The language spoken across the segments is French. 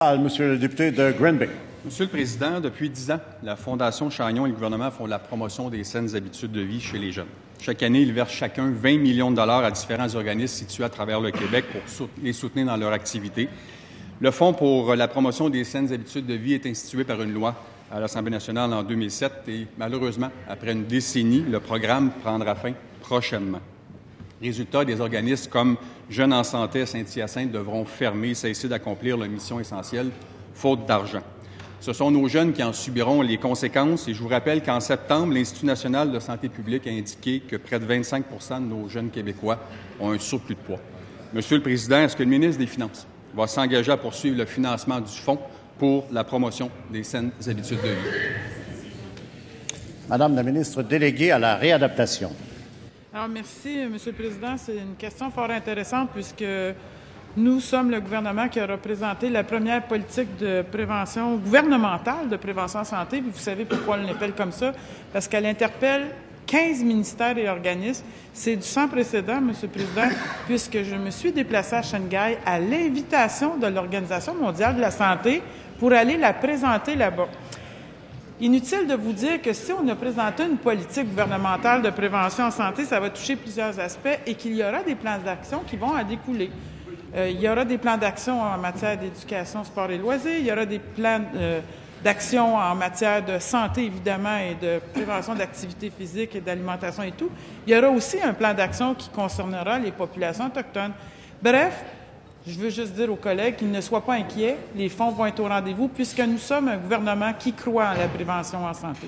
Monsieur le député de Granby. Monsieur le Président, depuis 10 ans, la Fondation Chagnon et le gouvernement font la promotion des saines habitudes de vie chez les jeunes. Chaque année, ils versent chacun 20 millions de dollars à différents organismes situés à travers le Québec pour les soutenir dans leur activité. Le Fonds pour la promotion des saines habitudes de vie est institué par une loi à l'Assemblée nationale en 2007 et malheureusement, après une décennie, le programme prendra fin prochainement. Résultat, des organismes comme Jeunes en santé à Saint-Hyacinthe devront fermer et cesser d'accomplir leur mission essentielle, faute d'argent. Ce sont nos jeunes qui en subiront les conséquences et je vous rappelle qu'en septembre, l'Institut national de santé publique a indiqué que près de 25 % de nos jeunes Québécois ont un surplus de poids. Monsieur le Président, est-ce que le ministre des Finances va s'engager à poursuivre le financement du Fonds pour la promotion des saines habitudes de vie? Madame la ministre déléguée à la réadaptation. Alors, merci, Monsieur le Président. C'est une question fort intéressante puisque nous sommes le gouvernement qui a représenté la première politique de prévention gouvernementale de prévention en santé. Puis vous savez pourquoi on l'appelle comme ça? Parce qu'elle interpelle 15 ministères et organismes. C'est du sans précédent, Monsieur le Président, puisque je me suis déplacée à Shanghai à l'invitation de l'Organisation mondiale de la santé pour aller la présenter là-bas. Inutile de vous dire que si on a présenté une politique gouvernementale de prévention en santé, ça va toucher plusieurs aspects et qu'il y aura des plans d'action qui vont en découler. Il y aura des plans d'action en matière d'éducation, sport et loisirs. Il y aura des plans d'action en matière de santé, évidemment, et de prévention d'activité physique et d'alimentation et tout. Il y aura aussi un plan d'action qui concernera les populations autochtones. Bref, je veux juste dire aux collègues qu'ils ne soient pas inquiets. Les fonds vont être au rendez-vous puisque nous sommes un gouvernement qui croit en la prévention en santé.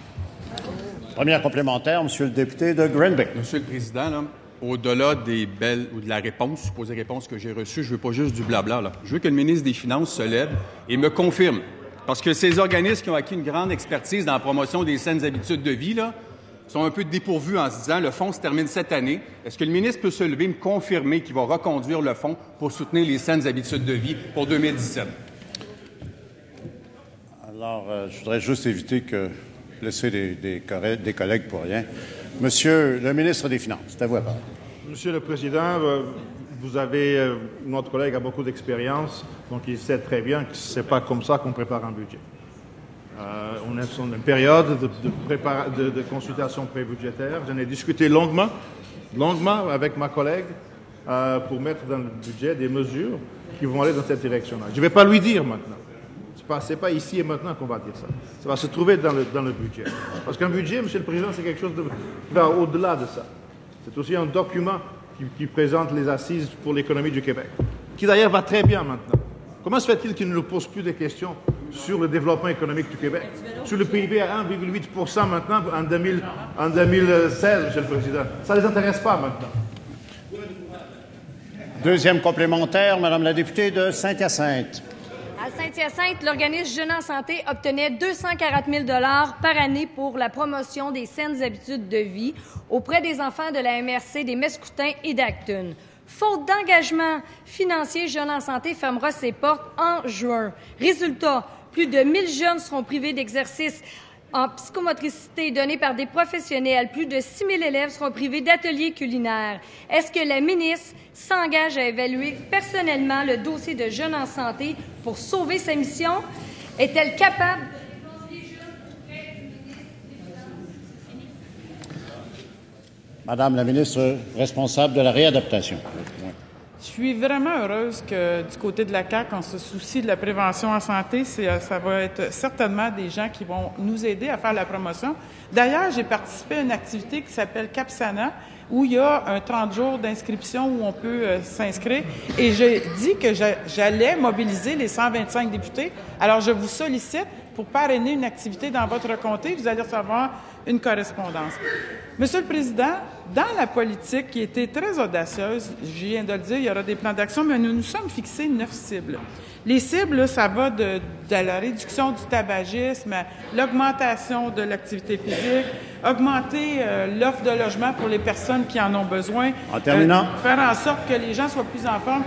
Première complémentaire, Monsieur le député de Granby. Monsieur le Président, là, au-delà des belles ou de la réponse, supposée réponse que j'ai reçue, je veux pas juste du blabla. Là. Je veux que le ministre des Finances se lève et me confirme. Parce que ces organismes qui ont acquis une grande expertise dans la promotion des saines habitudes de vie, là, sont un peu dépourvus en se disant le fonds se termine cette année. Est-ce que le ministre peut se lever et me confirmer qu'il va reconduire le fonds pour soutenir les saines habitudes de vie pour 2017? Alors, je voudrais juste éviter que laisser des collègues pour rien. Monsieur le ministre des Finances, c'est à vous la parole. Monsieur le Président, vous avez, notre collègue a beaucoup d'expérience, donc il sait très bien que ce n'est pas comme ça qu'on prépare un budget. On est dans une période de consultation pré-budgétaire. J'en ai discuté longuement avec ma collègue pour mettre dans le budget des mesures qui vont aller dans cette direction-là. Je ne vais pas lui dire maintenant. Ce n'est pas ici et maintenant qu'on va dire ça. Ça va se trouver dans le budget. Parce qu'un budget, Monsieur le Président, c'est quelque chose qui va au-delà de ça. C'est aussi un document qui présente les assises pour l'économie du Québec, qui d'ailleurs va très bien maintenant. Comment se fait-il qu'il ne nous pose plus de questions sur le développement économique du Québec, sur le PIB à 1,8 maintenant en 2016, Monsieur le Président? Ça ne les intéresse pas maintenant. Deuxième complémentaire, Madame la députée de Saint-Hyacinthe. À Saint-Hyacinthe, l'organisme Jeunes en santé obtenait 240 000 $ par année pour la promotion des saines habitudes de vie auprès des enfants de la MRC des Mescoutins et d'Acton. Faute d'engagement financier, Jeunes en santé fermera ses portes en juin. Résultat, plus de 1000 jeunes seront privés d'exercice en psychomotricité donné par des professionnels. Plus de 6 000 élèves seront privés d'ateliers culinaires. Est-ce que la ministre s'engage à évaluer personnellement le dossier de Jeunes en santé pour sauver sa mission? Est-elle capable de répondre les jeunes auprès du ministre? Madame la ministre responsable de la réadaptation. Je suis vraiment heureuse que du côté de la CAQ, on se soucie de la prévention en santé. Ça va être certainement des gens qui vont nous aider à faire la promotion. D'ailleurs, j'ai participé à une activité qui s'appelle Capsana, où il y a un 30 jours d'inscription où on peut s'inscrire. Et j'ai dit que j'allais mobiliser les 125 députés. Alors, je vous sollicite pour parrainer une activité dans votre comté. Vous allez recevoir une correspondance. Monsieur le Président, dans la politique qui était très audacieuse, je viens de le dire, il y aura des plans d'action, mais nous nous sommes fixés 9 cibles. Les cibles, là, ça va de la réduction du tabagisme, l'augmentation de l'activité physique, augmenter l'offre de logement pour les personnes qui en ont besoin. En terminant. Faire en sorte que les gens soient plus en forme.